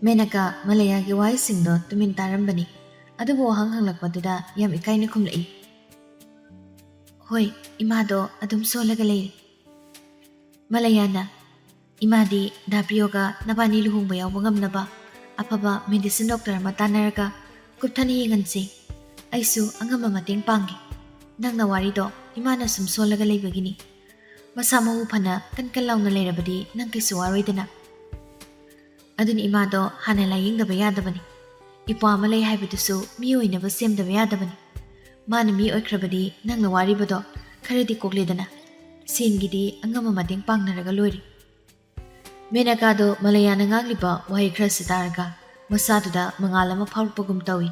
ꯃꯦꯅꯀꯥ ꯃꯂꯌꯥꯒꯤ ꯋꯥꯍꯩꯁꯤꯡꯗꯣ ꯇꯨꯃꯤꯟ ꯇꯥꯔꯝꯕꯅꯤ. ꯑꯗꯨꯕꯨ ꯋꯥꯍꯪ ꯍꯪꯂꯛꯄꯗꯨꯗ ꯌꯥꯝ ꯏꯀꯥꯏꯅ ꯈꯨꯝꯂꯛꯏ. ꯍꯣꯏ, ꯏꯃꯥꯗꯣ ꯑꯗꯨꯝ ꯁꯣꯜꯂꯒ ꯂꯩꯔꯤ. ꯃꯂꯌꯥꯅ, ꯏꯃꯥꯗꯤ ꯗꯥꯄ꯭ꯔꯤꯌꯣꯒ ꯅꯕꯥꯅꯤ ꯂꯨꯍꯣꯡꯕ ꯌꯥꯎꯕ ꯉꯝꯅꯕ ꯑꯐꯕ ꯃꯦꯗꯤꯁꯤꯟ ꯗꯣꯛꯇꯔ ꯑꯃ ꯇꯥꯟꯅꯔꯒ ꯀꯨꯞꯊꯅ ꯌꯦꯡꯍꯟꯁꯤ. ꯑꯩꯁꯨ ꯑꯉꯝꯕ ꯃꯇꯦꯡ ꯄꯥꯡꯒꯦ. ꯅꯪꯅ ꯋꯥꯔꯤꯗꯣ ꯏꯃꯥꯅ ꯁꯨꯝ ꯁꯣꯜꯂꯒ ꯂꯩꯕꯒꯤꯅꯤ. ꯃꯁꯥ ꯃꯎ ꯐꯅ ꯀꯟ ꯂꯥꯎꯅ ꯂꯩꯔꯕꯗꯤ ꯅꯪ ꯀꯩꯁꯨ ꯋꯥꯔꯣꯏꯗꯅ. ꯑꯗꯨꯅꯤ ꯏꯃꯥꯗോ ꯍꯥꯟꯅ ꯂꯥꯌꯦꯡꯗꯕ ꯌꯥꯗꯕꯅꯤ. ꯏꯄ꯭ꯋꯥ ꯑꯃ ꯂꯩ ꯍꯥꯏꯕꯗꯨꯁꯨ ꯃꯤ ꯑꯣꯏꯅꯕ ꯁꯦꯝꯗꯕ ꯌꯥꯗꯕꯅꯤ. ꯃꯥꯅ ꯃꯤ ꯑꯣꯏꯈ꯭ꯔꯕꯗꯤ ꯅꯪꯅ ꯋꯥꯔꯤꯕꯗꯣ ꯈꯔꯗꯤ ꯀꯣꯛꯂꯦꯗꯅ. ꯁꯦꯟꯒꯤꯗꯤ ꯑꯉꯝꯕ ꯃꯇꯦꯡ ꯄꯥꯡꯅꯔꯒ ꯂꯣꯏꯔꯦ. ꯃꯦꯅꯀꯥꯗꯣ ꯃꯂꯌꯥꯅ ꯉꯥꯡꯂꯤꯕ ꯋꯥꯍꯩ ꯈꯔꯁꯤ ꯇꯥꯔꯒ ꯃꯁꯥꯗꯨꯗ ꯃꯉꯥꯜ ꯑꯃ ꯐꯥꯎꯔꯛꯄꯒꯨꯝ ꯇꯧꯏ.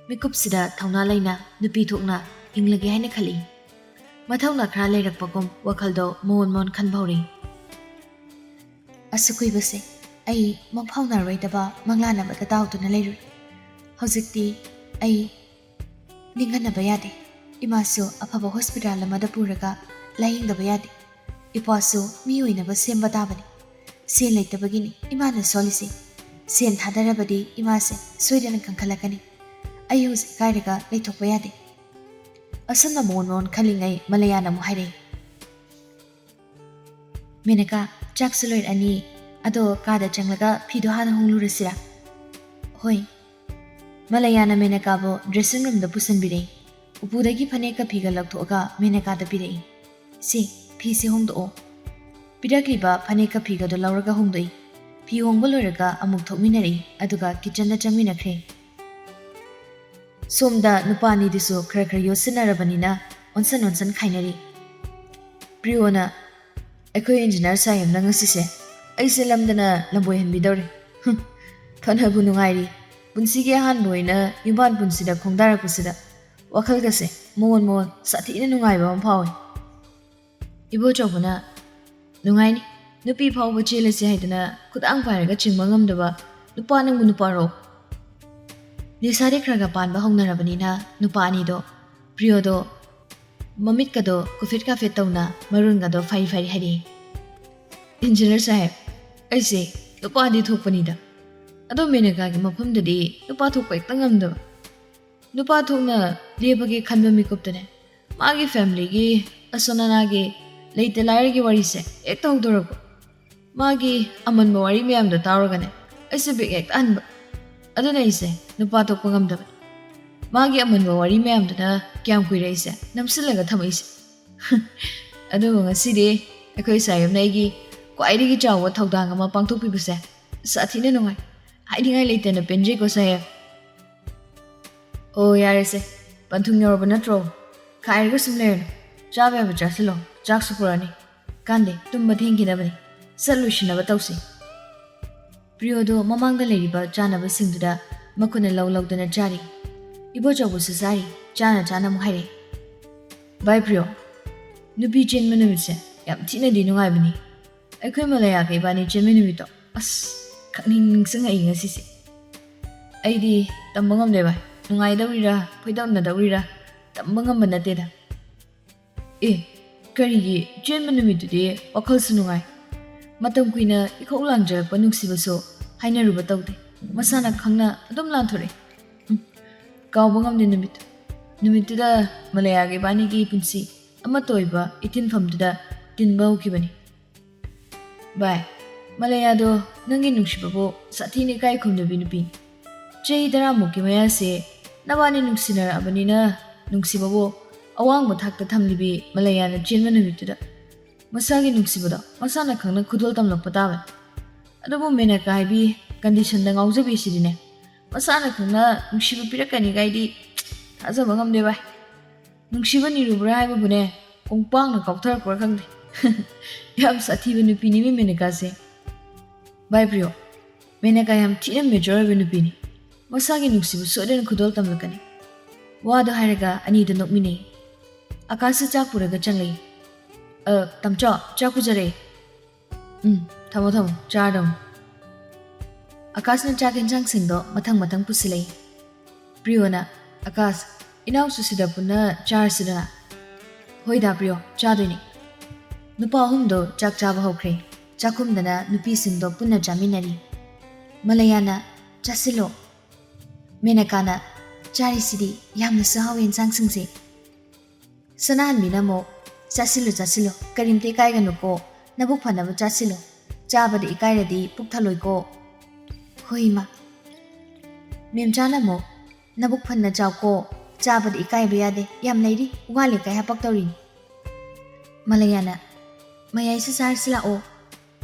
ꯃꯤꯀꯨꯞꯁꯤꯗ ꯊꯧꯅꯥ ꯂꯩꯅ ꯅꯨꯄꯤ ꯊꯣꯛꯅ ꯍꯤꯡꯂꯒꯦ ꯍꯥꯏꯅ ꯈꯜꯂꯤ. ꯃꯊꯧꯅ ꯈꯔ ꯂꯩꯔꯛꯄꯒꯨꯝ ꯋꯥꯈꯜꯗꯣ ꯃꯣꯟ ꯈꯟꯕ ꯍꯧꯔꯤ. ꯑꯁꯨꯛ ꯀꯨꯏꯕꯁꯦ ꯑꯩ ꯃꯪꯐꯥꯎꯅꯔꯣꯏꯗꯕ ꯃꯪꯂꯥꯟ ꯇꯥꯎꯗꯨꯅ ꯂꯩꯔꯨꯏ. ꯍꯧꯖꯤꯛꯇꯤ ꯑꯩ ꯅꯤꯡꯍꯟꯅꯕ ꯌꯥꯗꯦ. ꯏꯃꯥꯁꯨ ꯑꯐꯕ ꯍꯣꯁꯄꯤꯇꯥꯜ ꯑꯃꯗ ꯄꯨꯔꯒ ꯂꯥꯌꯦꯡꯗꯕ ꯌꯥꯗꯦ. ꯏꯄ꯭ꯋꯥꯁꯨ ꯃꯤ ꯑꯣꯏꯅꯕ ꯁꯦꯝꯕ ꯇꯥꯕꯅꯤ. ꯁꯦꯟ ꯂꯩꯇꯕꯒꯤꯅꯤ ꯏꯃꯥꯅ ꯁꯣꯜꯂꯤꯁꯤ. ꯁꯦꯟ ꯊꯥꯗꯔꯕꯗꯤ ꯏꯃꯥꯁꯦ ꯁꯣꯏꯗꯅ ꯀꯟꯈꯠꯂꯛꯀꯅꯤ. ꯑꯩ ꯍꯧꯖꯤꯛ ꯀꯥꯏꯔꯒ ꯂꯩꯊꯣꯛꯄ ꯌꯥꯗꯦ. ꯑꯁꯨꯝꯅ ꯃꯣꯟ ꯈꯜꯂꯤꯉꯩ ꯃꯂꯌꯥꯅ ꯑꯃꯨꯛ ꯍꯥꯏꯔꯛꯏ. ꯃꯦꯅꯀꯥ, ꯆꯥꯛꯁꯨ ꯂꯣꯏꯔꯛꯑꯅꯤ. ꯑꯗꯣ ꯀꯥꯗ ꯆꯪꯂꯒ ꯐꯤꯗꯣ ꯍꯥꯟꯅ ꯍꯣꯡꯂꯨꯔꯁꯤꯔꯥ? ꯍꯣꯏ. ꯃꯂꯌꯥꯅ ꯃꯦꯅꯀꯥꯕꯨ ꯗ꯭ꯔꯦꯁꯤꯡ ꯔꯨꯝꯗ ꯄꯨꯁꯤꯟꯕꯤꯔꯛꯏ. ꯎꯄꯨꯗꯒꯤ ꯐꯅꯦꯛꯀ ꯐꯤꯒ ꯂꯧꯊꯣꯛꯑꯒ ꯃꯦꯅꯀꯥꯗ ꯄꯤꯔꯛꯏ. ꯁꯤ ꯐꯤꯁꯦ ꯍꯣꯡꯗꯣꯛꯑꯣ. ꯄꯤꯔꯛꯂꯤꯕ ꯐꯅꯦꯛꯀ ꯐꯤꯒꯗꯣ ꯂꯧꯔꯒ ꯍꯣꯡꯗꯣꯛꯏ. ꯐꯤ ꯍꯣꯡꯕ ꯂꯣꯏꯔꯒ ꯑꯃꯨꯛ ꯊꯣꯛꯃꯤꯟꯅꯔꯛꯏ. ꯑꯗꯨꯒ ꯀꯤꯆꯟꯗ ꯆꯪꯃꯤꯟꯅꯈ꯭ꯔꯦ. ꯁꯣꯝꯗ ꯅꯨꯄꯥ ꯑꯅꯤꯗꯨꯁꯨ ꯈꯔ ꯌꯣꯠꯁꯤꯟꯅꯔꯕꯅꯤꯅ ꯑꯣꯟꯁꯟ ꯈꯥꯏꯅꯔꯤ. ꯄ꯭ꯔꯤꯌꯣꯅ, ꯑꯩꯈꯣꯏ ꯏꯟꯖꯤꯅꯤꯌꯔ ꯁꯥꯍꯦꯕꯅ ꯉꯁꯤꯁꯦ ꯑꯩꯁꯦ ꯂꯝꯗꯅ ꯂꯝꯕꯣꯏꯍꯟꯕꯤꯗꯧꯔꯦ. ꯐꯅꯕꯨ ꯅꯨꯡꯉꯥꯏꯔꯤ. ꯄꯨꯟꯁꯤꯒꯤ ꯑꯍꯥꯟꯕ ꯑꯣꯏꯅ ꯌꯨꯝꯕꯥꯟ ꯄꯨꯟꯁꯤꯗ ꯈꯣꯡꯗꯥꯔꯛꯄꯁꯤꯗ ꯋꯥꯈꯜꯒꯁꯦ ꯃꯣꯟ ꯁꯥꯊꯤꯅ ꯅꯨꯡꯉꯥꯏꯕ ꯑꯃ ꯐꯥꯎꯏ. ꯏꯕꯣꯆꯧꯕꯅ, ꯅꯨꯡꯉꯥꯏꯅꯤ. ꯅꯨꯄꯤ ꯐꯥꯎꯕ ꯆꯦꯜꯂꯁꯤ ꯍꯥꯏꯗꯅ ꯈꯨꯗꯥꯡ ꯄꯥꯏꯔꯒ ꯆꯤꯡꯕ ꯉꯝꯗꯕ ꯅꯨꯄꯥ ꯅꯪꯕꯨ ꯅꯨꯄꯥꯔꯣ? ꯂꯩꯁꯥꯗꯤ ꯈꯔ ꯄꯥꯟꯕ ꯍꯧꯅꯔꯕꯅꯤꯅ ꯅꯨꯄꯥ ꯑꯅꯤꯗꯣ ꯄ꯭ꯔꯤꯌꯣꯗꯣ ꯃꯃꯤꯠꯀꯗꯣ ꯀꯨꯐꯦꯠ ꯇꯧꯅ ꯃꯔꯣꯟꯒꯗꯣ ꯐꯩ ꯍꯥꯏꯔꯛꯏ. ꯏꯟꯖꯤꯅꯤꯌꯔ ꯁꯥꯍꯦꯕ, ꯑꯩꯁꯦ ꯅꯨꯄꯥꯗꯤ ꯊꯣꯛꯄꯅꯤꯗ. ꯑꯗꯣ ꯃꯦꯅꯀꯥꯒꯤ ꯃꯐꯝꯗꯗꯤ ꯅꯨꯄꯥ ꯊꯣꯛꯄ ꯍꯦꯛꯇ ꯉꯝꯗꯕ. ꯅꯨꯄꯥ ꯊꯣꯛꯅ ꯂꯦꯞꯄꯒꯦ ꯈꯟꯕ ꯃꯤꯀꯨꯞꯇꯅꯦ ꯃꯥꯒꯤ ꯐꯦꯃꯤꯂꯤꯒꯤ ꯑꯁꯣꯟ ꯑꯅꯥꯒꯤ ꯂꯩꯇ ꯂꯥꯏꯔꯒꯤ ꯋꯥꯔꯤꯁꯦ ꯍꯦꯛꯇ ꯍꯧꯗꯣꯔꯛꯄ. ꯃꯥꯒꯤ ꯑꯃꯟꯕ ꯋꯥꯔꯤ ꯃꯌꯥꯝꯗꯣ ꯇꯥꯎꯔꯒꯅꯦ ꯑꯩꯁꯦ ꯕꯤꯛ ꯍꯦꯛꯇ ꯍꯟꯕ. ꯑꯗꯨꯅ ꯑꯩꯁꯦ ꯅꯨꯄꯥ ꯊꯣꯛꯄ ꯉꯝꯗꯕꯅꯤ. ꯃꯥꯒꯤ ꯑꯃꯟꯕ ꯋꯥꯔꯤ ꯃꯌꯥꯝꯗꯨꯅ ꯀꯌꯥꯝ ꯀꯨꯏꯔꯦ ꯑꯩꯁꯦ ꯅꯝꯁꯤꯜꯂꯒ ꯊꯝꯃꯛꯏꯁꯦ. ꯑꯗꯨꯕꯨ ꯉꯁꯤꯗꯤ ꯑꯩꯈꯣꯏ ꯁꯥꯍꯦꯕꯅ ꯑꯩꯒꯤ ꯈ꯭ꯋꯥꯏꯗꯒꯤ ꯆꯥꯎꯕ ꯊꯧꯗꯥꯡ ꯑꯃ ꯄꯥꯡꯊꯣꯛꯄꯤꯕꯁꯦ ꯁꯥꯊꯤꯅ ꯅꯨꯡꯉꯥꯏ. ꯍꯥꯏꯅꯤꯡꯉꯥꯏ ꯂꯩꯇꯅ ꯄꯦꯟꯖꯩꯀꯣ ꯁꯥꯍꯦꯕ. ꯑꯣ ꯌꯥꯔꯦꯁꯦ, ꯄꯟꯊꯨꯡ ꯌꯧꯔꯕ ꯅꯠꯇ꯭ꯔꯣ? ꯈꯥꯏꯔꯒ ꯁꯨꯝ ꯂꯩꯔꯅꯨ. ꯆꯥꯕ ꯌꯥꯕ ꯆꯥꯁꯤꯜꯂꯣ. ꯆꯥꯛꯁꯨ ꯄꯨꯔꯛꯑꯅꯤ. ꯀꯥꯟꯗꯦ, ꯇꯨꯝꯕ ꯊꯦꯡꯈꯤꯅꯕꯅꯤ. ꯂꯣꯏꯁꯤꯟꯅꯕ ꯇꯧꯁꯤ. ꯄ꯭ꯔꯤꯌꯣꯗꯣ ꯃꯃꯥꯡꯗ ꯂꯩꯔꯤꯕ ꯆꯥꯅꯕꯁꯤꯡꯗꯨꯗ ꯃꯈꯨꯠꯅ ꯂꯧꯗꯨꯅ ꯆꯥꯔꯤ. ꯏꯕꯣꯆꯧꯕꯁꯨ ꯆꯥꯔꯤ. ꯆꯥꯅ ꯑꯃꯨꯛ ꯍꯥꯏꯔꯛꯏ. ꯚꯥꯏ ꯄ꯭ꯔꯤꯌꯣ, ꯅꯨꯄꯤ ꯆꯦꯟꯕ ꯅꯨꯃꯤꯠꯁꯦ ꯌꯥꯝ ꯊꯤꯅꯗꯤ ꯅꯨꯡꯉꯥꯏꯕꯅꯤ. ꯑꯩꯈꯣꯏ ꯃꯂꯌꯥꯒ ꯏꯕꯥꯅꯤ ꯆꯦꯟꯕ ꯅꯨꯃꯤꯠꯇꯣ ꯑꯁ ꯈꯪꯅꯤꯡ ꯅꯤꯡꯁꯤꯡꯉꯛꯏ ꯉꯁꯤꯁꯦ. ꯑꯩꯗꯤ ꯇꯝꯕ ꯉꯝꯗꯦ ꯚꯥꯏ. ꯅꯨꯡꯉꯥꯏꯗꯧꯔꯤꯔꯥ ꯈꯣꯏꯗꯧꯅꯗꯧꯔꯤꯔꯥ ꯇꯝꯕ ꯉꯝꯕ ꯅꯠꯇꯦꯗ. ꯀꯔꯤꯒꯤ ꯆꯦꯟꯕ ꯅꯨꯃꯤꯠꯇꯨꯗꯤ ꯋꯥꯈꯜꯁꯨ ꯅꯨꯡꯉꯥꯏ. ꯃꯇꯝ ꯀꯨꯏꯅ ꯏꯈꯧ ꯂꯥꯡꯖꯔꯛꯄ ꯅꯨꯡꯁꯤꯕꯁꯨ ꯍꯥꯏꯅꯔꯨꯕ ꯇꯧꯗꯦ. ꯃꯁꯥꯅ ꯈꯪꯅ ꯑꯗꯨꯝ ꯂꯥꯟꯊꯣꯔꯛꯏ. ꯀꯥꯎꯕ ꯉꯝꯗꯦ ꯅꯨꯃꯤꯠꯇꯨ. ꯅꯨꯃꯤꯠꯇꯨꯗ ꯃꯂꯌꯥꯒ ꯏꯕꯥꯅꯤꯒꯤ ꯄꯨꯟꯁꯤ ꯑꯃꯠꯇ ꯑꯣꯏꯕ ꯏꯇꯤꯟꯐꯝꯗꯨꯗ ꯇꯤꯟꯕ ꯍꯧꯈꯤꯕꯅꯤ. ꯚꯥꯏ, ꯃꯂꯌꯥꯗꯣ ꯅꯪꯒꯤ ꯅꯨꯡꯁꯤꯕꯕꯨ ꯁꯥꯊꯤꯅ ꯏꯀꯥꯏ ꯈꯨꯝꯅꯕꯤ ꯅꯨꯄꯤꯅꯤ. ꯆꯍꯤ 10 ꯃꯌꯥꯁꯦ ꯅꯕꯥꯅꯤ ꯅꯨꯡꯁꯤꯅꯔꯛꯑꯕꯅꯤꯅ ꯅꯨꯡꯁꯤꯕꯕꯨ ꯑꯋꯥꯡꯕ ꯊꯥꯛꯇ ꯊꯝꯂꯤꯕꯤ ꯃꯂꯌꯥꯅ ꯆꯦꯟꯕ ꯅꯨꯃꯤꯠꯇꯨꯗ ꯃꯁꯥꯒꯤ ꯅꯨꯡꯁꯤꯕꯗꯣ ꯃꯁꯥꯅ ꯈꯪꯅ ꯈꯨꯗꯣꯜ ꯇꯝꯂꯛꯄ ꯇꯥꯕꯅꯤ. ꯑꯗꯨꯕꯨ ꯃꯦꯅꯀꯥ ꯍꯥꯏꯕꯤ ꯀꯟꯗꯤꯁꯟꯗ ꯉꯥꯎꯖꯕꯤꯁꯤꯗꯤꯅꯦ ꯃꯁꯥꯅ ꯈꯪꯅ ꯅꯨꯡꯁꯤꯕ ꯄꯤꯔꯛꯀꯅꯤꯒꯥꯏꯗꯤ ꯊꯥꯖꯕ ꯉꯝꯗꯦ ꯚꯥꯏ. ꯅꯨꯡꯁꯤꯕ ꯅꯤꯔꯨꯕ꯭ꯔꯥ ꯍꯥꯏꯕꯕꯨꯅꯦ ꯀꯣꯡꯄꯥꯡꯅ ꯀꯥꯎꯊꯔꯛꯄ꯭ꯔꯥ ꯈꯪꯗꯦ. ꯌꯥꯝ ꯁꯥꯊꯤꯕ ꯅꯨꯄꯤꯅꯤ ꯃꯦꯅꯀꯥꯁꯦ. ꯚꯥꯏ ꯄ꯭ꯔꯤꯌꯣ, ꯃꯦꯅꯀꯥ ꯌꯥꯝ ꯊꯤꯅ ꯃꯦꯆꯣꯔ ꯑꯣꯏꯕ ꯅꯨꯄꯤꯅꯤ. ꯃꯁꯥꯒꯤ ꯅꯨꯡꯁꯤꯕ ꯁꯣꯏꯗꯅ ꯈꯨꯗꯣꯜ ꯇꯝꯂꯛꯀꯅꯤ. ꯋꯥꯗꯣ ꯍꯥꯏꯔꯒ ꯑꯅꯤꯗꯣ ꯅꯣꯛꯃꯤꯟꯅꯩ. ꯑꯀꯥꯁꯁꯨ ꯆꯥꯛ ꯄꯨꯔꯒ ꯆꯪꯂꯛꯏ. ꯇꯝꯆꯧ, ꯆꯥꯛ ꯄꯨꯖꯔꯛꯏ. ꯊꯝꯃꯣ ꯆꯥꯔꯗꯧꯅꯤ. ꯑꯀꯥꯁꯅ ꯆꯥꯛ ꯌꯦꯟꯁꯥꯡꯁꯤꯡꯗꯣ ꯃꯊꯪ ꯄꯨꯁꯤꯜꯂꯛꯏ. ꯄ꯭ꯔꯤꯌꯣꯅ, ꯑꯀꯥꯁ, ꯏꯅꯥꯎꯁꯨ ꯁꯤꯗ ꯄꯨꯟꯅ ꯆꯥꯔꯁꯤꯗꯅ. ꯍꯣꯏꯗ ꯄ꯭ꯔꯤꯌꯣ, ꯆꯥꯗꯣꯏꯅꯤ. ꯅꯨꯄꯥ 3ꯗꯣ ꯆꯥꯛ ꯆꯥꯕ ꯍꯧꯈ꯭ꯔꯦ. ꯆꯥꯛꯈꯨꯝꯗꯅ ꯅꯨꯄꯤꯁꯤꯡꯗꯣ ꯄꯨꯟꯅ ꯆꯥꯃꯤꯟꯅꯔꯤ. ꯃꯂꯌꯥꯅ ꯆꯥꯁꯤꯜꯂꯣ ꯃꯦꯅꯀꯥꯅ ꯆꯥꯔꯤꯁꯤꯗꯤ ꯌꯥꯝꯅꯁꯨ ꯍꯥꯎꯋꯦ ꯏꯟꯁꯥꯡꯁꯤꯡꯁꯦ ꯁꯅꯥꯍꯟꯕꯤꯅ ꯑꯃꯨꯛ ꯆꯥꯁꯤꯜꯂꯣ ꯀꯔꯤꯝꯇ ꯏꯀꯥꯏꯒꯅꯨꯀꯣ ꯅꯕꯨꯛ ꯐꯅꯕ ꯆꯥꯁꯤꯜꯂꯣ ꯆꯥꯕꯗ ꯏꯀꯥꯏꯔꯗꯤ ꯄꯨꯛ ꯊꯜꯂꯣꯏꯀꯣ ꯍꯣꯏ ꯏꯃꯥ ꯃꯦꯝꯆꯥꯅ ꯑꯃꯨꯛ ꯅꯕꯨꯛ ꯐꯟꯅ ꯆꯥꯎꯀꯣ ꯆꯥꯕꯗ ꯏꯀꯥꯏꯕ ꯌꯥꯗꯦ ꯌꯥꯝ ꯂꯩꯔꯤ ꯋꯥ ꯂꯩꯀꯥꯏ ꯍꯥꯄꯛꯇꯧꯔꯤꯅꯤ ꯃꯂꯌꯥꯅ ꯃꯌꯥꯏꯁꯨ ꯆꯥꯔꯁꯤ ꯂꯥꯛꯑꯣ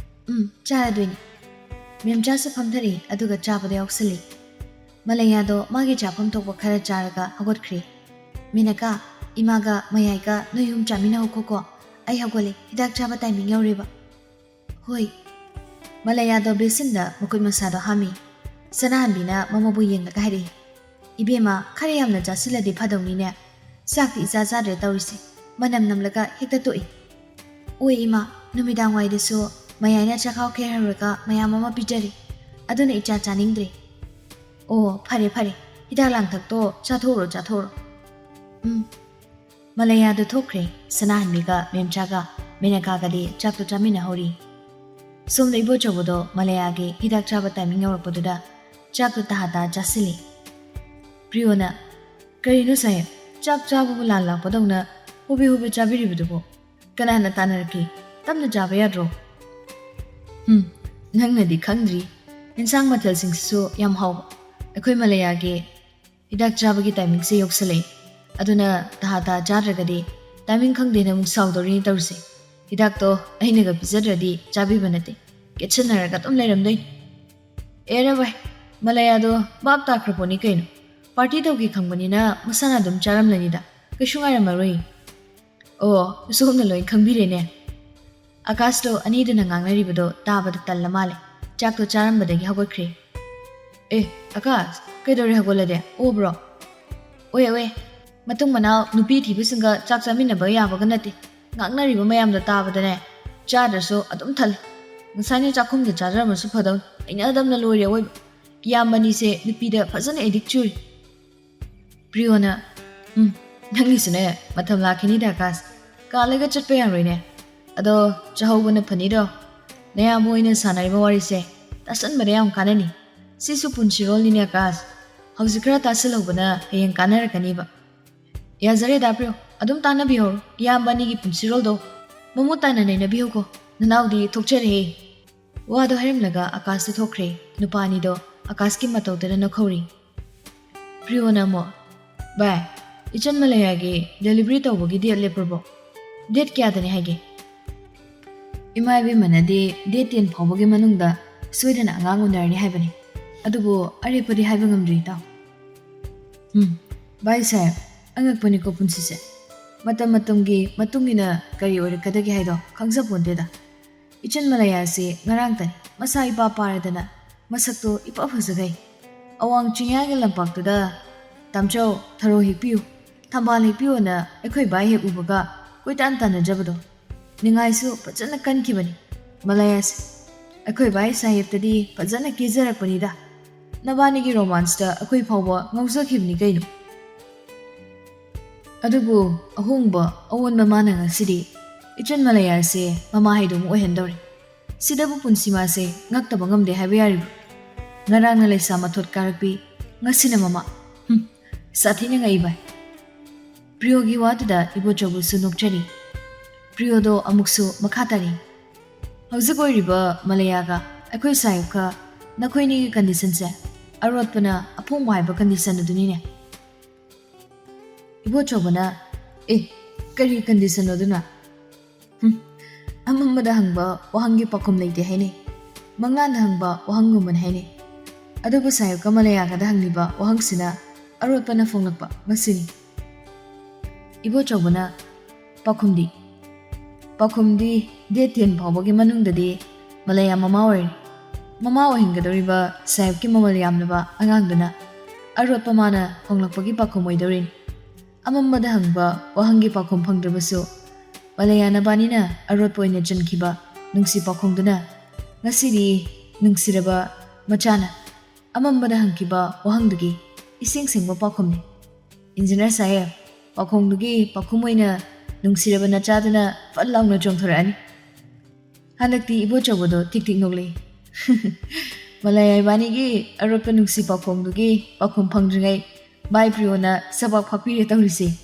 ꯆꯥꯔꯗꯣꯏꯅꯤ ꯃꯦꯝꯆꯥꯁꯨ ꯐꯝꯊꯔꯤ ꯑꯗꯨꯒ ꯆꯥꯕꯗ ꯌꯥꯎꯁꯜꯂꯤ ꯃꯂꯌꯥꯗꯣ ꯃꯥꯒꯤ ꯆꯥꯐꯝ ꯊꯣꯛꯄ ꯈꯔ ꯆꯥꯔꯒ ꯍꯧꯒꯠꯈ꯭ꯔꯦ Menaka 이마가 마야이가 너희 잠이나 오고고 아이 하고래 히닥 잡아 타이밍 여우리바 호이 말라야도 베신다 무කු이 마사도 하미 사나한비나 마마부 옌가 가리 이베마 카리암나 자슬라디 파동니네 싹디 이자자레 따우리세 만남 남라가 헥다 또이 오이 이마 누미당 와이데소 마야이나 차카오 케하르가 마야마마 비자리 아도네 이자 자닝드리 오 파리 히닥 랑탁도 자토로 Malaya thokre Sanahanbiga Memchaga Menakagadi Chapto Tamina Hori Sum the Ibo Chobodo Malayagi Hidak Chaba timing or Poduda Chapto Tahata Jasili Priona Karino Sae Chap Chabulala Podona Hubi Chabiri Budubo Kanana Tanarki Tam the Javayadro Nangna di Kangri in Sang Matel Sing So Yam How Akui Malayagi Hidak Chabagi timing say Yoksale aduna tahata jaragadi timing khangdena mung saudori tawse hidak to aina ga pijadradi chabi banate kitchener ga tum leramdoi era bai malaya do bab ta khraponi kaino party to gi khangbani na masana dum charam lani da kishunga ramaroi o sumna loi khangbire ne akas to ani duna ngangnari bodo tabada talla male chak to charam badagi hagokre akas kaidori hagolade o bro oye Matung Manao, Nupi Tibusinga, Chaksamina Baya Vaganati, Nagna Mayam the Tabadane, Jadder so Adumtal, Sani Chakum the Jadder Masupadon, in Adam the Lawyer Web, Yamani say, Nupida, Pazan Edicture. Priona, listen, Matamla Kinida Gas, Galaga Chapayan, Ado, Jehovah Panido, Nea Moin Sana Mori say, Tasan Mariam Kanani, Sisupun Shirol in a gas, Housekra Tassilobana, Hayan Kanar Caniba. Yazare Dabrio, Adum Tana Bio, Yambani Punsiroldo, Momotana Nabiogo, Nanaudi Tokchere. Wado Hermlaga, Akasi Tokre, Nupanido, Akaski Mato de Nakori. Priona mo. Bye. Ichan Malayagi, Deliberito Wogidi Leperbo. Date Kiatani Hagi. Imai Vimanadi, date in Pobogi Manunda, Sweden Angangunari Heaveni. Adubo, Aripodi Havingam Rita. Bye, sir. Angakpani ko punsise matamgi matungina kari ore kadagi haido khangsaponde ichan malaya se ngarang tan masa ipa paradana masakto ipa phasagai awang chinya ge lampak tu da tamcho tharo hipiu thambal hipiu na ekhoi bai he ubaga koitan tan jabado ningai su pachana kan kibani malaya se ekhoi bai sahib tadi pachana kijarakpani da nabani gi romance ta ekhoi phawba ngausakhibni kaino Adubu, ahungba, awan mamana nga sidi. Ichan malaya se, mama haidum ohendori. Sidabu punsima se, ngakta bangam de habiaribu. Ngarang na laysa matot karakpi, ngasina mama. Sati nga ibay. Priyo giwatu da ibo chobu sunuk chari. Priyo do amuksu makatari. Hauzakoy riba malaya ka, akoy sayop ka, nakoy ni condition se. Arot pa na apong mahayba condition na dunine. Ibo chobana, kari condition no duna. Amamada hangba, wahangi pakum laite haine. Mangan hangba, wahanguman haine. Adobo sayo kamalaya kada hangliba, wahangsina, arot pa na fonglakpa, masini. Ibo chobana, pakumdi. Pakumdi, detin pawagi manung dadi, malaya mamawin. Mamawin gadoriba, sayo ki mamalayam naba, angang duna. Arot pa mana, fonglakpagi pakumoy dorin. Amamada hangba wahangi pakhom phangdrabasu malayana banina arot poina jankiba nungsi pakhongduna ngasiri nungsiraba machana amamada hangkiba wahangdugi ising singba pakhomni engineer sayab pakhongdugi pakhumoina nungsiraba nachaduna fallawna jongthorani halakti ibo chobodo tik tik nogle Malaya Banigi, a Ropanuxi Pakondugi, Pakum Pangdringay, Bai Priona, Sabak Papi Taurisi.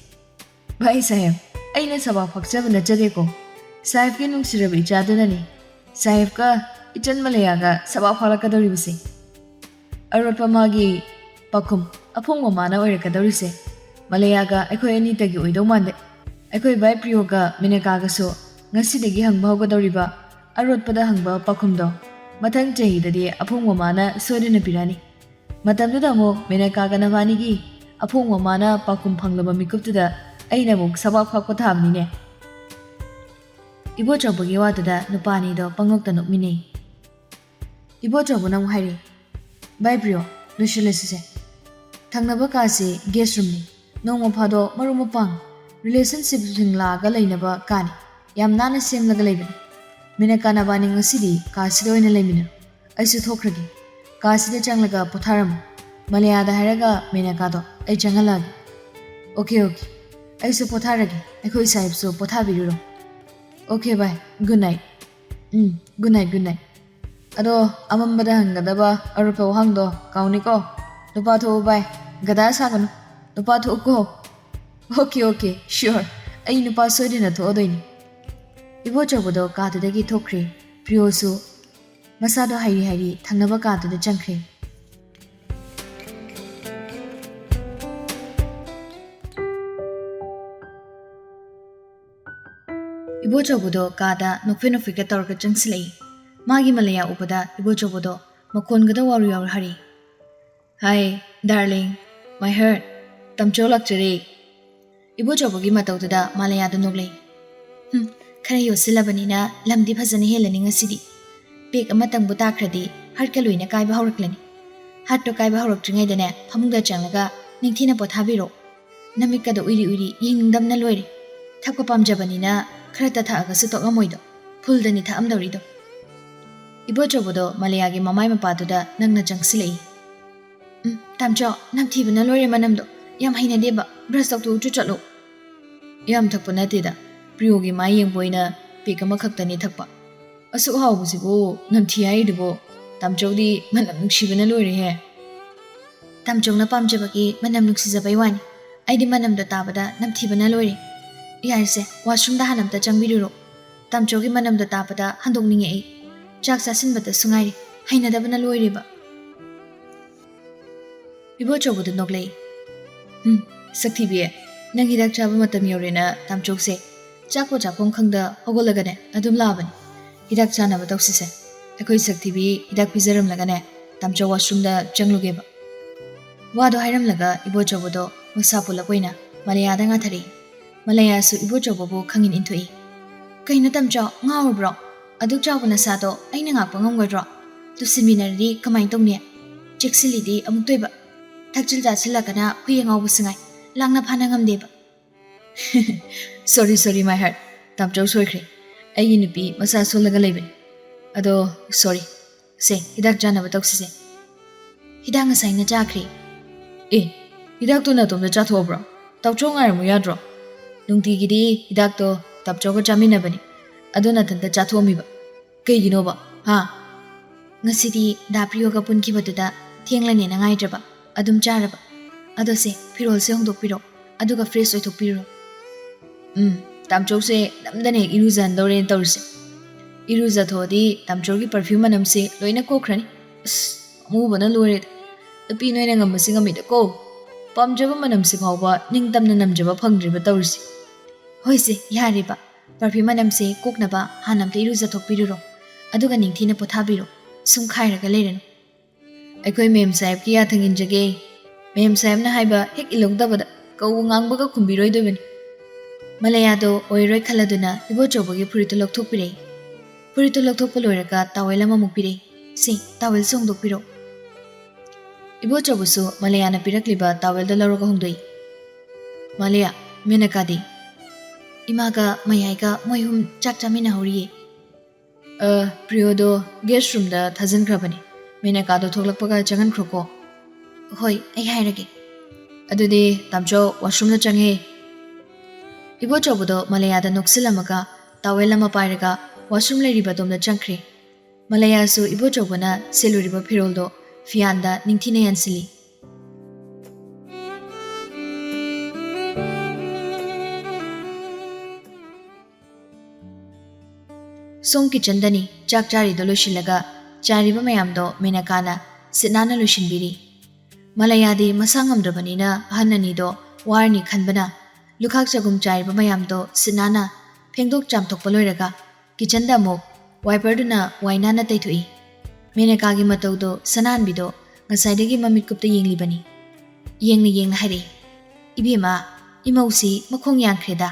Bai Sahib, Aina Sabak Paksavan Jadeko. Sahib Kinung Sirabi Jadani. Sahib ka, Ichan Malayaga, Sabak Halakadoribisi. A Ropamagi, Pakum, a Pongomana or Kadarise. Malayaga, Eko Anitagi Uidomande. Eko Bai Prioga, Minakagaso, Nasidagi Hangba Doriba, a Rotpada Hangba Pakumdo. Matang Jahidadi, a Pongomana, Sodina Pirani. Matamudamo, Minakaga Navanigi, a Pongomana, Pakum Panglama Mikupta, Ainabuk, Sabak Pakotamine. Ibo Jabagi Watada, Nupani do, Pangokta Nukmini. Ibo Jabunam Hari. Bibrio, Lucilis. Tangnabakasi, guest room. No Mopado, Marumopang. Relationship between La Galainaba Kani. Yam Nana Sim Lagalabin. Minakana Banning a city, Casido in a lemina. I should talk again. Casida Changaga Potaram. Malaya the Haraga, Minakado, a Changalag. Okay. I support Haragi. I could say so Potabiro. Okay, bye. Good night. Good night. Ado, Amambadang, Gadaba, Arapo Hangdo, Kauniko. Lupato bye. Gadasagan. Lupato go. Okay, sure. I nupa sodina to Odin. Ibo Jobodo got the Gitokri, Priosu. Masado Hari, Tanabaka to the Junkri. Ibo Jobodo Gada, no Finoficator Junksly. Magi Malaya Upada, Ibo Jobodo, Makongada warrior Hari. Hi, darling, my heart, Tamcho luxury. Ibo Jobogi Matauda, Malaya the Noble. Karayo Silabanina, Lamdi Pazani Helening a city. Big a matang butakradi, Harkaluina Kaiba Horklani. Hatto Kaiba Horok Tringadane, Hamuda Jangaga, Nintina Potabiro. Namika the Uri, Ying Dam Nalori. Takopam Jabanina, Kratata Agasuto Amoido, pulled the Nita Amdorido. Ibo Jobodo, Malayagi Mamai Mapatuda, Nangna Junksili. Tamjo, Namtibana Lori Manamdo, Yam Hina Deba, Breast of Chuchalo. Yam Taponatida, Priogi Maying Boina, Pikamakatani Tapa. A so how was it go, Namtia Idibo, Tamjodi, Manam Shivana Lori hair. Tamjona Pamjabaki, Manam Luxizabaiwan. I demandam the Tabada, Namtibana Lori. Yase, was from the Hanam the Jangviduro. Tamjogi Manam the Tabada, Handong Jack Sassin but the Sungai, Haina Davana Loriba. Ibo Jobodo Nogley. Saktibia, Nangidak Jabamatam Yorina, Tamjokse. Jacko Japon Kanga, Hogolagane, Adum Laban. Hidak Jana Batoxise. A quick Saktibi, Hidak Pizerum Lagane, Tamjo was from the Janglugeba. Wado Hiram Laga, Ibo Jobodo, Musapula Buena, Malaya Dangatari. Malaya su Ibo Jobobo coming into it. Kainatam Jaw, Ngao bro. Aduk Jabana Sato, Ainangapang Wedro. To seminary, Kamaitong near. Chixilidi, Amuteba. Takjil Silakana, Huyang Obusangai, Langna Panangam Deba. Sorry, my heart. Tamjo Swikri. A unipi, Masa Sulagalabin. Ado, sorry. Say, Hidak Jana Batoxise. Hidang a sign a jackery. Hidak to Natum the Jatobro. Tauchong Muyadro. Nungtigidi, Hidakto, Tapjoga Jaminabani. Adonatan the Jatomiba. Gay Ginova, ha. Nasidi, Daprioga Punkibatuda, Tianglan in an Idraba, Adum Jaraba. Adose, Piro Song do Piro, Aduga Freso to Piro. Tamjose, Namdane, Iruza and Dorian Torse. Iruza Todi, Tamjogi perfume and Amse, Loina Cochrane. Move on a lurid. The Pino and Amassing a midako. Pam Java Manam Singova, Ningtam Namjava Pungriba Torsi. Hoise, Yariba, perfume and Amse, Koknaba, Hanam Iruza to Piro. Aduga Ningtina Potabiro, Sum Kaira Galen. A quay mem sab Kiatang in Jagay. Mem Sam Nahaiba, Hick Ilogdabada, go Wangbaga Kumbiro Dubin. Malayado, Oire Caladuna, Ibo Jobogi Puritolog Topire. Puritolog Topolorica, Tawelama Mupire. Si, Tawel Song do Piro. Ibo Jobusu, Malayana Pirakliba, Tawel de Loroga Hundui. Malaya, Minakadi. Imaga, Mayaga, Moyum, Chaktamina Hori. Priodo, guest room the Tazan Krabani. Minakado Tolakpaga Jangan Kroko. Hoi, I hirage. Adude, Tamjo, washroom the Jange. Ibo Jobodo, Malaya the Noxilamaga, Tawelama Piraga, washroom lady batom the Jankri. ꯃꯂꯌꯥꯁꯨ ꯏꯕꯣꯆꯧꯕꯅ ꯁꯦꯠꯂꯨꯔꯤꯕ ꯐꯤꯔꯣꯜꯗꯣ ꯐꯤꯌꯥꯟꯗ ꯅꯤꯡꯊꯤꯅ ꯌꯥꯟꯁꯤꯜꯂꯤ꯫ ꯁꯣꯝ ꯀꯤꯆꯟꯗꯅꯤ ꯆꯥꯛ ꯆꯥꯔꯤꯗꯣ ꯂꯣꯏꯁꯤꯜꯂꯒ ꯆꯥꯔꯤꯕ ꯃꯌꯥꯝꯗꯣ ꯃꯦꯅꯀꯥꯅ ꯁꯤꯠ ꯅꯥꯟꯅ ꯂꯣꯏꯁꯤꯟꯕꯤꯔꯤ꯫ ꯃꯂꯌꯥꯗꯤ ꯃꯁꯥ ꯉꯝꯗ꯭ꯔꯕꯅꯤꯅ ꯑꯍꯟ ꯑꯅꯤꯗꯣ ꯋꯥꯔꯅꯤ ꯈꯟꯕꯅ ꯂꯨꯈꯥꯛ ꯆꯒꯨꯝ ꯆꯥꯏꯔꯤꯕ ꯃꯌꯥꯝꯗꯣ ꯁꯤꯠ ꯅꯥꯟꯅ ꯐꯦꯡꯗꯣꯛ ꯆꯥꯝꯊꯣꯛꯄ ꯂꯣꯏꯔꯒ ꯀꯤꯆꯟꯗ ꯑꯃꯨꯛ ꯋꯥꯏꯄꯔꯗꯨꯅ ꯋꯥꯏ ꯅꯥꯟꯅ ꯇꯩꯊꯣꯛꯏ꯫ ꯃꯦꯅꯀꯥꯒꯤ ꯃꯇꯧꯗꯣ ꯁꯅꯥꯍꯟꯕꯤꯗꯣ ꯉꯁꯥꯏꯗꯒꯤ ꯃꯃꯤꯠ ꯀꯨꯞꯇ ꯌꯦꯡꯂꯤꯕꯅꯤ꯫ ꯌꯦꯡꯅ ꯍꯥꯏꯔꯛꯏ, "ꯏꯕꯦꯝꯃ, ꯏꯃꯧꯁꯤ ꯃꯈꯣꯡ ꯌꯥꯡꯈ꯭ꯔꯦꯗ꯫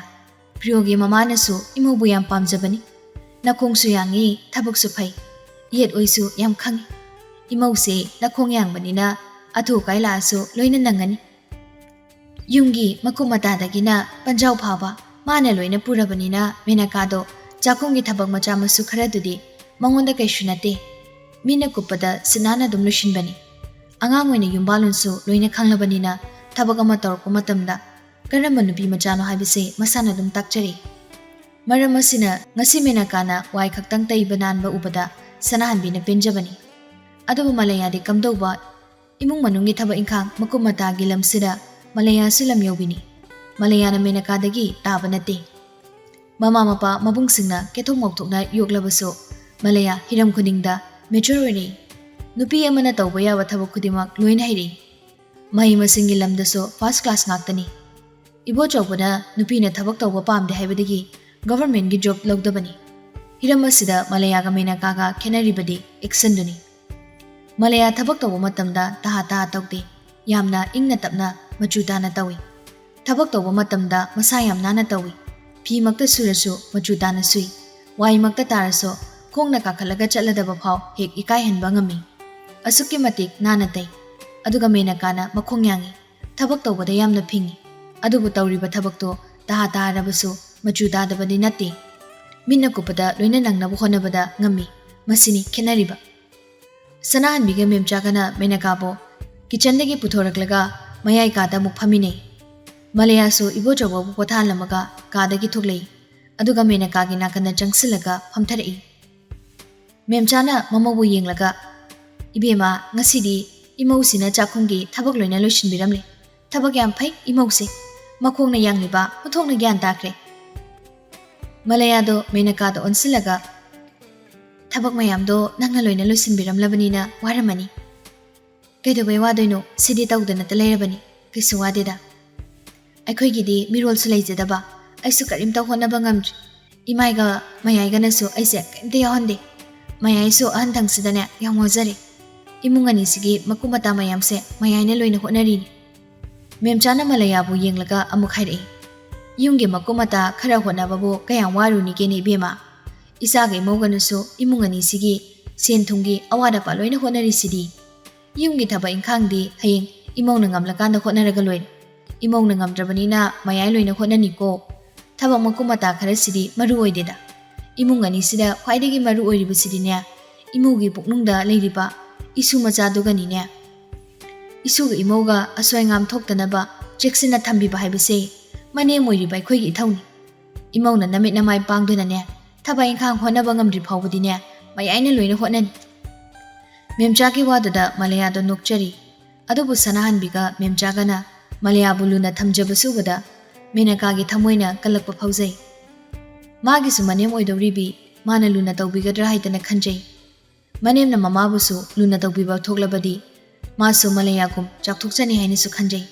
ꯄ꯭ꯔꯤꯌꯣꯒꯤ ꯃꯃꯥꯅꯁꯨ ꯏꯃꯧꯕꯨ ꯌꯥꯝ ꯄꯥꯝꯖꯕꯅꯤ꯫ ꯅꯈꯣꯡꯁꯨ ꯌꯥꯡꯉꯤ, ꯊꯕꯛꯁꯨ ꯐꯩ, ꯌꯦꯠ ꯑꯣꯏꯁꯨ ꯌꯥꯝ ꯈꯪꯉꯤ꯫ ꯏꯃꯧꯁꯦ ꯅꯈꯣꯡ ꯌꯥꯡꯕꯅꯤꯅ ꯑꯊꯨ ꯑꯀꯥꯏ ꯂꯥꯛꯑꯁꯨ ꯂꯣꯏꯅ ꯅꯪꯒꯅꯤ꯫ ꯌꯨꯝꯒꯤ ꯃꯀꯨꯞ ꯃꯇꯥꯗꯒꯤꯅ ꯄꯟꯖꯥꯎ ꯐꯥꯎꯕ ꯃꯥꯅ ꯂꯣꯏꯅ ꯄꯨꯔꯕꯅꯤꯅ ꯃꯦꯅꯀꯥꯗꯣ ꯆꯥꯛꯈꯨꯝꯒꯤ ꯊꯕꯛ ꯃꯆꯥ ꯃꯁꯨ ꯈꯔꯗꯨꯗꯤ ꯃꯉꯣꯟꯗ ꯀꯩꯁꯨ ꯅꯠꯇꯦ꯫ ꯃꯤꯅ ꯀꯨꯞꯄꯗ ꯁꯤꯠ ꯅꯥꯟꯅ ꯑꯗꯨꯝ ꯂꯣꯏꯁꯤꯟꯕꯅꯤ꯫ ꯑꯉꯥꯡ ꯑꯣꯏꯅ ꯌꯨꯝꯕꯥꯜꯂꯣꯟꯁꯨ ꯂꯣꯏꯅ ꯈꯪꯂꯕꯅꯤꯅ ꯊꯕꯛ ꯑꯃ ꯇꯧꯔꯛꯄ ꯃꯇꯝꯗ ꯀꯔꯝꯕ ꯅꯨꯄꯤ ꯃꯆꯥꯅꯣ ꯍꯥꯏꯕꯁꯦ ꯃꯁꯥꯅ ꯑꯗꯨꯝ ꯇꯥꯛꯆꯔꯤ꯫ ꯃꯔꯝ ꯑꯁꯤꯅ ꯉꯁꯤ ꯃꯦꯅꯀꯥꯅ ꯋꯥꯏ ꯈꯛꯇꯪ ꯇꯩꯕ ꯅꯥꯟꯕ ꯎꯕꯗ ꯁꯅꯥꯍꯟꯕꯤꯅ ꯄꯦꯟꯖꯕꯅꯤ꯫ ꯑꯗꯨꯕꯨ ꯃꯂꯌꯥꯗꯤ ꯀꯝꯗꯧꯕ ꯏꯃꯨꯡ ꯃꯅꯨꯡꯒꯤ ꯊꯕꯛ ꯏꯪꯈꯥꯡ ꯃꯀꯨꯞ ꯃꯇꯥꯒꯤ ꯂꯝꯁꯤꯗ ꯃꯂꯌꯥꯁꯨ ꯂꯝ ꯌꯧꯕꯤꯅꯤ꯫ ꯃꯂꯌꯥꯅ ꯃꯦꯅꯀꯥꯗꯒꯤ ꯇꯥꯕ ꯅꯠꯇꯦ꯫ ꯃꯃꯥ ꯃꯄꯥ ꯃꯕꯨꯡꯁꯤꯡꯅ ꯀꯦꯊꯣꯛ ꯃꯧꯊꯣꯛꯅ ꯌꯣꯛꯂꯕꯁꯨ ꯃꯂꯌꯥ ꯍꯤꯔꯝ ꯈꯨꯗꯤꯡꯗ ꯃꯦꯆꯣꯔ ꯑꯣꯏꯔꯛꯏ꯫ ꯅꯨꯄꯤ ꯑꯃꯅ ꯇꯧꯕ ꯌꯥꯕ ꯊꯕꯛ ꯈꯨꯗꯤꯡꯃꯛ ꯂꯣꯏꯅ ꯍꯩꯔꯛꯏ꯫ ꯃꯍꯩ ꯃꯁꯤꯡꯒꯤ ꯂꯝꯗꯁꯨ ꯐꯥꯔꯁ ꯀ꯭ꯂꯥꯁ ꯉꯥꯛꯇꯅꯤ꯫ ꯏꯕꯣꯆꯧꯕꯅ ꯅꯨꯄꯤꯅ ꯊꯕꯛ ꯇꯧꯕ ꯄꯥꯝꯗꯦ ꯍꯥꯏꯕꯗꯒꯤ ꯒꯚꯔꯟꯃꯦꯟꯠꯒꯤ ꯖꯣꯕ ꯂꯧꯗꯕꯅꯤ꯫ ꯍꯤꯔꯝ ꯑꯁꯤꯗ ꯃꯂꯌꯥꯒ ꯃꯦꯅꯀꯥꯒ ꯈꯦꯠꯅꯔꯤꯕꯗꯤ ꯑꯦꯛꯁꯟꯗꯨꯅꯤ꯫ ꯃꯂꯌꯥ ꯊꯕꯛ ꯇꯧꯕ ꯃꯇꯝꯗ ꯇꯍꯥ ꯇꯍꯥ ꯇꯧꯗꯦ, ꯌꯥꯝꯅ ꯏꯪꯅ ꯇꯞꯅ ꯃꯆꯨ ꯇꯥꯅ ꯇꯧꯏ꯫ ꯊꯕꯛ ꯇꯧꯕ ꯃꯇꯝꯗ ꯃꯁꯥ ꯌꯥꯝ ꯅꯥꯟꯅ ꯇꯧꯏ꯫ ꯐꯤꯃꯛꯇ ꯁꯨꯔꯁꯨ ꯃꯆꯨ ꯇꯥꯅ ꯁꯨꯏ꯫ ꯋꯥꯏꯃꯛꯇ ꯇꯥꯔꯁꯨ ꯈꯣꯡꯅ ꯀꯥꯈꯠꯂꯒ ꯆꯠꯂꯗꯕ ꯐꯥꯎ ꯍꯦꯛ ꯏꯀꯥꯏꯍꯟꯕ ꯉꯝꯃꯤ꯫ ꯑꯁꯨꯛꯀꯤ ꯃꯇꯤꯛ ꯅꯥꯟꯅ ꯇꯩ꯫ ꯑꯗꯨꯒ ꯃꯦꯅꯀꯥꯅ ꯃꯈꯣꯡ ꯌꯥꯡꯉꯤ, ꯊꯕꯛ ꯇꯧꯕꯗ ꯌꯥꯝꯅ ꯐꯤꯡꯉꯤ꯫ ꯑꯗꯨꯕꯨ ꯇꯧꯔꯤꯕ ꯊꯕꯛꯇꯣ ꯇꯍꯥ ꯇꯥꯔꯕꯁꯨ ꯃꯆꯨ ꯇꯥꯗꯕꯗꯤ ꯅꯠꯇꯦ꯫ ꯃꯤꯠꯅ ꯀꯨꯞꯄꯗ ꯂꯣꯏꯅ ꯅꯪꯅꯕ ꯍꯣꯠꯅꯕꯗ ꯉꯝꯃꯤ꯫ ꯃꯁꯤꯅꯤ ꯈꯦꯠꯅꯔꯤꯕ꯫ ꯁꯅꯥꯍꯟꯕꯤꯒ ꯃꯦꯝꯆꯥꯒꯅ ꯃꯦꯅꯀꯥꯕꯨ ꯀꯤꯆꯟꯗꯒꯤ ꯄꯨꯊꯣꯔꯛꯂꯒ ꯃꯌꯥꯏ ꯀꯥꯗ ꯑꯃꯨꯛ ꯐꯝꯃꯤꯟꯅꯩ꯫ ꯃꯂꯌꯥꯁꯨ ꯏꯕꯣꯆꯧꯕꯕꯨ ꯄꯣꯊꯥꯍꯜꯂꯝꯃꯒ ꯀꯥꯗꯒꯤ ꯊꯣꯛꯂꯛꯏ꯫ ꯑꯗꯨꯒ ꯃꯦꯅꯀꯥꯒꯤ ꯅꯥꯀꯟꯗ ꯆꯪꯁꯤꯜꯂꯒ ꯐꯝꯊꯔꯛꯏ꯫ ꯃꯦꯝꯆꯥꯅ ꯃꯃꯧꯕꯨ ꯌꯦꯡꯂꯒ, "ꯏꯕꯦꯝꯃ, ꯉꯁꯤꯗꯤ ꯏꯃꯧꯁꯤꯅ ꯆꯥꯛꯈꯨꯝꯒꯤ ꯊꯕꯛ ꯂꯣꯏꯅ ꯂꯣꯏꯁꯤꯟꯕꯤꯔꯝꯂꯦ꯫ ꯊꯕꯛ ꯌꯥꯝ ꯐꯩ ꯏꯃꯧꯁꯦ꯫ ꯃꯈꯣꯡꯅ ꯌꯥꯡꯂꯤꯕ ꯃꯊꯣꯡꯅ ꯒ꯭ꯌꯥꯟ ꯇꯥꯈ꯭ꯔꯦ." ꯃꯂꯌꯥꯗꯣ ꯃꯦꯅꯀꯥꯗ ꯑꯣꯟꯁꯤꯜꯂꯒ, "ꯊꯕꯛ ꯃꯌꯥꯝꯗꯣ ꯅꯪꯅ ꯂꯣꯏꯅ ꯂꯣꯏꯁꯤꯟꯕꯤꯔꯝꯂꯕꯅꯤꯅ ꯋꯥꯔꯝꯃꯅꯤ꯫ ꯀꯩꯗꯧꯕꯩ ꯋꯥꯗꯣꯏꯅꯣ? ꯁꯤꯗꯤ ꯇꯧꯗꯅꯇ ꯂꯩꯔꯕꯅꯤ, ꯀꯩꯁꯨ ꯋꯥꯗꯦꯗ꯫ ꯑꯩꯈꯣꯏꯒꯤꯗꯤ ꯃꯤꯔꯣꯜꯁꯨ ꯂꯩꯖꯗꯕ, ꯑꯩꯁꯨ ꯀꯔꯤꯝꯇ ꯍꯣꯠꯅꯕ ꯉꯝꯗ꯭ꯔꯤ꯫ ꯏꯃꯥꯏꯒ ꯃꯌꯥꯏꯒꯅꯁꯨ ꯑꯩꯁꯦ ꯀꯔꯤꯝꯇ ꯌꯥꯎꯍꯟꯗꯦ꯫ ꯃꯌꯥꯏꯁꯨ ꯑꯍꯟꯊꯪꯁꯤꯗꯅꯦ ꯌꯥꯝ ꯋꯥꯖꯔꯦ꯫ ꯏꯃꯨꯡ ꯑꯅꯤꯁꯤꯒꯤ ꯃꯀꯨꯞ ꯃꯇꯥ ꯃꯌꯥꯝꯁꯦ ꯃꯌꯥꯏꯅ ꯂꯣꯏꯅ ꯍꯣꯠꯅꯔꯤꯅꯤ." ꯃꯦꯝꯆꯥꯅ ꯃꯂꯌꯥꯕꯨ ꯌꯦꯡꯂꯒ ꯑꯃꯨꯛ ꯍꯥꯏꯔꯛꯏ, "ꯌꯨꯝꯒꯤ ꯃꯀꯨꯞ ꯃꯇꯥ ꯈꯔ ꯍꯣꯠꯅꯕꯕꯨ ꯀꯌꯥꯝ ꯋꯥꯔꯨꯅꯤꯒꯦꯅꯦ ꯏꯕꯦꯝꯃ? ꯏꯆꯥꯒ ꯏꯃꯧꯒꯅꯁꯨ ꯏꯃꯨꯡ ꯑꯅꯤꯁꯤꯒꯤ ꯁꯦꯟ ꯊꯨꯝꯒꯤ ꯑꯋꯥꯠ ꯑꯄꯥ ꯂꯣꯏꯅ ꯍꯣꯠꯅꯔꯤꯁꯤꯗꯤ꯫ ꯌꯨꯝꯒꯤ ꯊꯕꯛ ꯏꯪꯈꯥꯡꯗꯤ ꯍꯌꯦꯡ ꯏꯃꯧꯅ ꯉꯝꯂꯀꯥꯟꯗ ꯍꯣꯠꯅꯔꯒ ꯂꯣꯏꯔꯦ꯫ ꯏꯃꯧꯅ ꯉꯝꯗ꯭ꯔꯕꯅꯤꯅ ꯃꯌꯥꯏ ꯂꯣꯏꯅ ꯍꯣꯠꯅꯅꯤꯀꯣ꯫ ꯊꯕꯛ ꯃꯀꯨꯞ ꯃꯇꯥ ꯈꯔꯁꯤꯗꯤ ꯃꯔꯨ ꯑꯣꯏꯗꯦꯗ꯫ ꯏꯃꯨꯡ ꯑꯅꯤꯁꯤꯗ ꯈ꯭ꯋꯥꯏꯗꯒꯤ ꯃꯔꯨ ꯑꯣꯏꯔꯤꯕꯁꯤꯗꯤꯅꯦ ꯏꯃꯨꯒꯤ ꯄꯨꯛꯅꯨꯡꯗ ꯂꯩꯔꯤꯕ ꯏꯁꯨ ꯃꯆꯥꯗꯨꯒꯅꯤꯅꯦ꯫ ꯏꯁꯨꯒ ꯏꯃꯧꯒ ꯑꯁꯣꯏ ꯑꯉꯥꯝ ꯊꯣꯛꯇꯅꯕ ꯆꯦꯛꯁꯤꯟꯅ ꯊꯝꯕꯤꯕ ꯍꯥꯏꯕꯁꯦ ꯃꯅꯦꯝ ꯑꯣꯏꯔꯤꯕ ꯑꯩꯈꯣꯏꯒꯤ ꯏꯊꯧꯅꯤ꯫ ꯏꯃꯧꯅ ꯅꯃꯤꯠ ꯅꯃꯥꯏ ꯄꯥꯡꯗꯨꯅꯅꯦ ꯊꯕꯛ ꯏꯪꯈꯥꯡ ꯍꯣꯠꯅꯕ ꯉꯝꯗ꯭ꯔꯤ ꯐꯥꯎꯕꯗꯤꯅꯦ ꯃꯌꯥꯏꯅ ꯂꯣꯏꯅ ꯍꯣꯠꯅꯅꯤ." ꯃꯦꯝꯆꯥꯒꯤ ꯋꯥꯗꯨꯗ ꯃꯂꯌꯥꯗꯣ ꯅꯣꯛꯆꯔꯤ꯫ ꯑꯗꯨꯕꯨ ꯁꯅꯥꯍꯟꯕꯤꯒ ꯃꯦꯝꯆꯥꯒꯅ ꯃꯂꯌꯥꯕꯨ ꯂꯨꯅ ꯊꯝꯖꯕꯁꯨ ꯎꯕꯗ ꯃꯦꯅꯀꯥꯒꯤ ꯊꯃꯣꯏꯅ ꯀꯜꯂꯛꯄ ꯐꯥꯎꯖꯩ꯫ ꯃꯥꯒꯤꯁꯨ ꯃꯅꯦꯝ ꯑꯣꯏꯗꯧꯔꯤꯕꯤ ꯃꯥꯅ ꯂꯨꯅ ꯇꯧꯕꯤꯒꯗ꯭ꯔꯥ ꯍꯥꯏꯗꯅ ꯈꯟꯖꯩ꯫ ꯃꯅꯦꯝꯅ ꯃꯃꯥꯕꯨꯁꯨ ꯂꯨꯅ ꯇꯧꯕꯤꯕ ꯊꯣꯛꯂꯕꯗꯤ ꯃꯥꯁꯨ ꯃꯂꯌꯥꯒꯨꯝ ꯆꯥꯎꯊꯣꯛꯆꯅꯤ ꯍꯥꯏꯅꯁꯨ ꯈꯟꯖꯩ꯫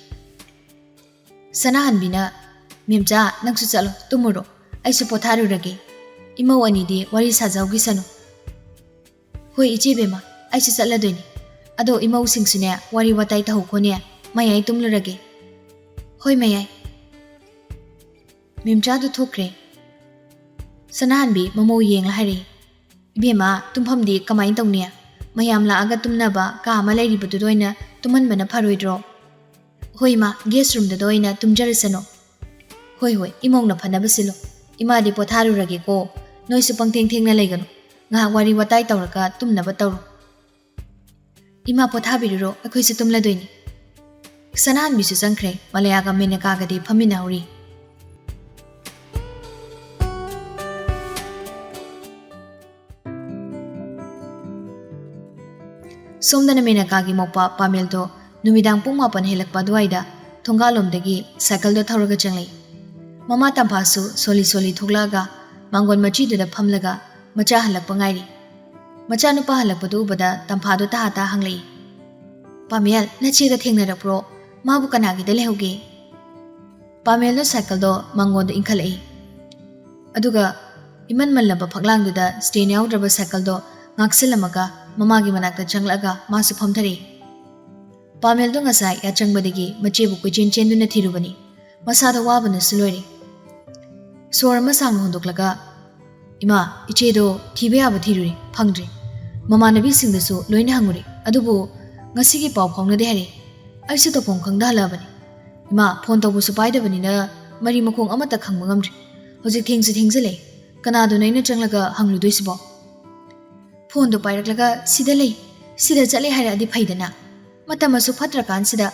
ꯁꯅꯥꯍꯟꯕꯤꯅ, "ꯃꯦꯝꯆꯥ, ꯅꯪꯁꯨ ꯆꯠꯂꯣ, ꯇꯨꯝꯃꯨꯔꯣ꯫ ꯑꯩꯁꯨ ꯄꯣꯊꯥꯔꯨꯔꯒꯦ꯫ ꯏꯃꯧ ꯑꯅꯤꯗꯤ ꯋꯥꯔꯤ ꯁꯥꯖꯧꯈꯤꯁꯅꯨ." "ꯍꯣꯏ ꯏꯆꯦꯕꯦꯝꯃ, ꯑꯩꯁꯨ ꯆꯠꯂꯗꯣꯏꯅꯤ꯫ ꯑꯗꯣ ꯏꯃꯧꯁꯤꯡꯁꯨꯅꯦ ꯋꯥꯔꯤ ꯋꯥꯇꯥꯏ ꯇꯧꯍꯧꯈꯣꯅꯦ꯫ ꯃꯌꯥꯏ ꯇꯨꯝꯂꯨꯔꯒꯦ." "ꯍꯣꯏ ꯃꯌꯥꯏ." ꯃꯦꯝꯆꯥꯗꯨ ꯊꯣꯛꯈ꯭ꯔꯦ꯫ ꯁꯅꯥꯍꯟꯕꯤ ꯃꯃꯧ ꯌꯦꯡꯂ ꯍꯥꯏꯔꯛꯏ, "ꯏꯕꯦꯝꯃ, ꯇꯨꯝꯐꯝꯗꯤ ꯀꯃꯥꯏꯅ ꯇꯧꯅꯤ? ꯃꯌꯥꯝ ꯂꯥꯛꯑꯒ ꯇꯨꯝꯅꯕ ꯀꯥ ꯑꯃ ꯂꯩꯔꯤꯕꯗꯨꯗ ꯑꯣꯏꯅ ꯇꯨꯝꯍꯟꯕꯅ ꯐꯔꯣꯏꯗ꯭ꯔꯣ?" "ꯍꯣꯏ ꯏꯃꯥ, ꯒꯦꯁ ꯔꯨꯝꯗꯨꯗ ꯑꯣꯏꯅ ꯇꯨꯝꯖꯔꯁꯅꯨ." "ꯍꯣꯏ ꯍꯣꯏ, ꯏꯃꯧꯅ ꯐꯅꯕ ꯁꯤꯜꯂꯨ꯫ ꯏꯃꯥꯗꯤ ꯄꯣꯊꯥꯔꯨꯔꯒꯦꯀꯣ꯫ ꯅꯣꯏꯁꯨ ꯄꯪꯊꯦꯡ ꯊꯦꯡꯅ ꯂꯩꯒꯅꯨ꯫ ꯉꯥꯏꯍꯥꯛ ꯋꯥꯔꯤ ꯋꯥꯇꯥꯏ ꯇꯧꯔꯒ ꯇꯨꯝꯅꯕ ꯇꯧꯔꯣ." "ꯏꯃꯥ ꯄꯣꯊꯥꯕꯤꯔꯨꯔꯣ, ꯑꯩꯈꯣꯏꯁꯨ ꯇꯨꯝꯂꯗꯣꯏꯅꯤ." ꯁꯅꯥꯍꯟꯕꯤꯁꯨ ꯆꯪꯈ꯭ꯔꯦ꯫ ꯃꯂꯌꯥꯒ ꯃꯦꯅꯀꯥꯒꯗꯤ ꯐꯝꯃꯤꯟꯅꯍꯧꯔꯤ꯫ Somdana Menakaagi Mopa Pameldo Numidang Pung Mapan Helakpa Duaida Thongalomdagi Cycle do Tharaga Changlei Mama Tampasu Soli Thuglaga Mangon Machiduda Phamlaga Macha Halakpa Ngairi Macha Nupa Halakpadu Ubada Tampado Tahata Hanglei Pamel Nachiga Thengnarapro Mabu Kanagi de Lehuge Pamel no cycle do Mangon de Inkalei Aduga Iman Malaba Paglangduda Stain Yaudraba Cycle do Ngaksilamaga Mamagi Manakta Changlaga Masu Phamthari Pamel do Ngasai Yachangbadigi Machebu Kuchin Chenduna Thirubani Masada Wabana Sulori Sor Masang Hondoklaga Ima Ichedo Tibea Thiruri Pangdri Mamanabi Singdasu Loina Hanguri Adubu Ngasigi Pau Phongna de Hari Aisu to Phong Khangda Halabani Ima phone to busu paida banina mari makong amata khangma ngamri hojik thingzale kanado naina changlaga hanglu doisibo phone do pairaklaga sida chale haira adi phaidana matamasu phatra kan sida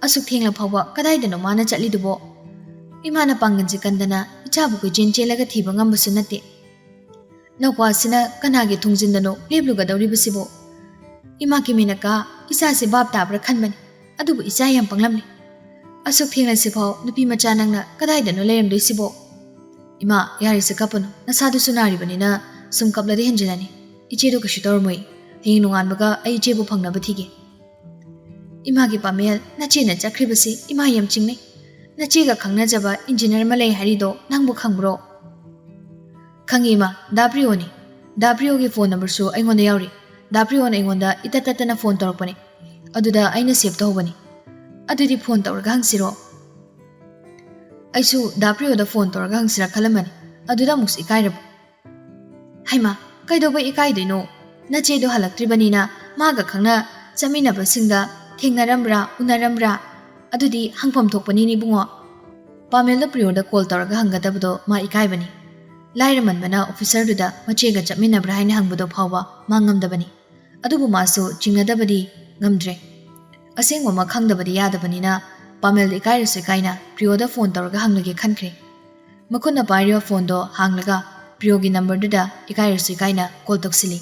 asuk thengla phawba kadai dano mana chali dubo imana panganji kandana ichabu ko jenchelaga thiba ngambasu nate nokwa sina kanage thungjindano lebluga dawri basibo ima kiminaka isa se bab tabra khanbani adubu isa yam panglamni Asuk thengla sipau nupi macha nangna kadai dano lerem doisibo Ima yari se kapano nasadu sunari banina sum kaplade henjilani ichedo kashu tormoi hing nungan baga ai ichebu phangna bathige Ima gi Pamel nache na chakribasi ima yam chingne nache ga khangna jaba engineer malai hari do nangbu khangbro khangi ma Dabrio gi phone number su aingonda yauri Dabrio na aingonda itatatana phone torpani aduda aina save tawbani Adudi phone tawraga hangsiro Aisu Dabrio da phone tawraga hangsira khalamani aduda mus ikairab Haima kaidoba ikaidoino nache do halaktribanina maga khangna chamina basingda thengnarambra unaramra adudi hangpham thokpani ni bungo Pamel da Priyo da call tawraga hangadabdo ma ikaibani Lairaman bana officer duda machega chamina bra haina hangbodo phawba mangamdabani adubu masu chingadabadi ngamdre Aseng wama khangdabadi yadabanina Pamel ikairase kaina Priyo da phone tawraga hanglage khankhre Makuna pairio phone do hanglaga Priyo gi number duda ikairase kaina call toksili